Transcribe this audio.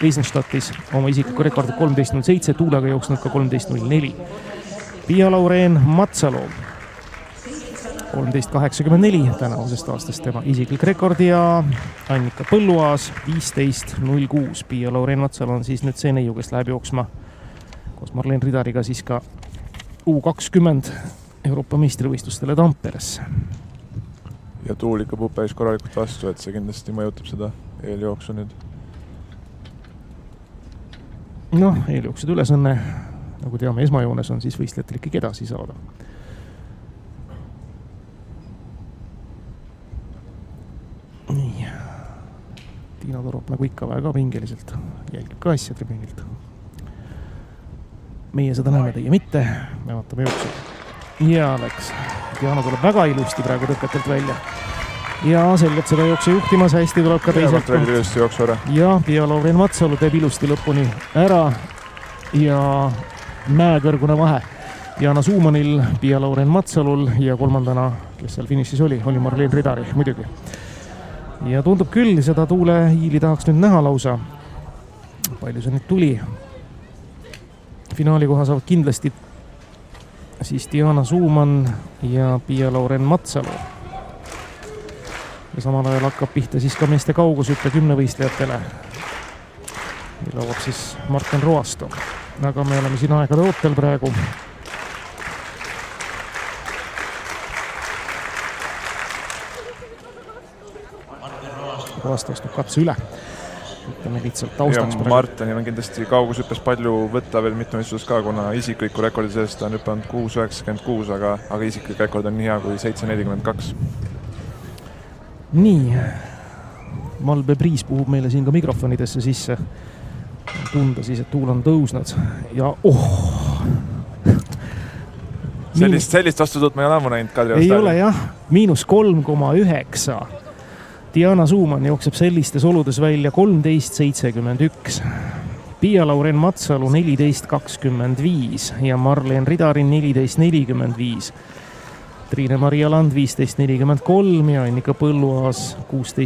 Eisenstadtis oma isikliku rekordi 13.07, Tuulega jooksnud ka 13.04. Pia-Laureen Matsalu 13.84 tänavusest aastast tema isiklik rekord ja Annika Põlluaas 15.06. Pia-Laureen Matsalu on siis nüüd see neiu, kes läheb jooksma koos Marleen Ridariga siis ka U20 Euroopa meistrivõistlustele Tamperesse. Ja tuul ikka puhub päris korralikult vastu, et see kindlasti mõjutab seda eeljooksu nüüd. Noh, eeljooksud ülesõnne, nagu teame, esmajoones on siis võistlejatel ikkagi edasi saada. Nii. Tiina Torop nagu ikka väga pingeliselt jälgib ka asja tribüünilt. Meie seda näeme, teie mitte. Me vaatame jooksu. Ja läks. Diana tuleb väga ilusti praegu tõkkatelt välja. Ja selgelt seda jooksu juhtimas hästi tuleb ka teiselt. Ja Pia-Laureen Matsalu teeb ilusti lõpuni ära ja mäekõrgune vahe. Diana Suumanil, Pia-Laureen Matsalul ja kolmandana, kes seal finišis oli Marleen Ridari muidugi. Ja tundub küll, seda tuule hiili tahaks nüüd näha lausa. Palju see nüüd tuli. Finaali koha saavad kindlasti siis Diana Suuman ja Pia-Laureen Matsalu. Ja samal ajal hakkab pihta siis ka meeste kaugushüppe 10 võistlejatele. Lauab siis Martin Roasto. Aga me oleme siin aegade ootel praegu. Roasto astub katse üle. Ütleme lihtsalt taustaks praegu. Martinil on kindlasti kaugushüppes palju võtta veel mitmevõistluses ka, kuna isikliku rekordi sellest on hüppanud 6.96, aga isiklik rekord on nii hea kui 7.42. Nii, Malbe Priis puhub meile siin ka mikrofonidesse sisse. Tunda siis, et tuul on tõusnud ja Sellist vastutut ma ei ole ammu näinud Kadri ei ole jah, -3,9. Diana Suuman jookseb sellistes oludes välja 13.71. Pia-Laureen Matsalu 14.25 ja Marleen Ridarin 14.45. Triine Maria Land 15.43 ja Annika Põlluaas 16.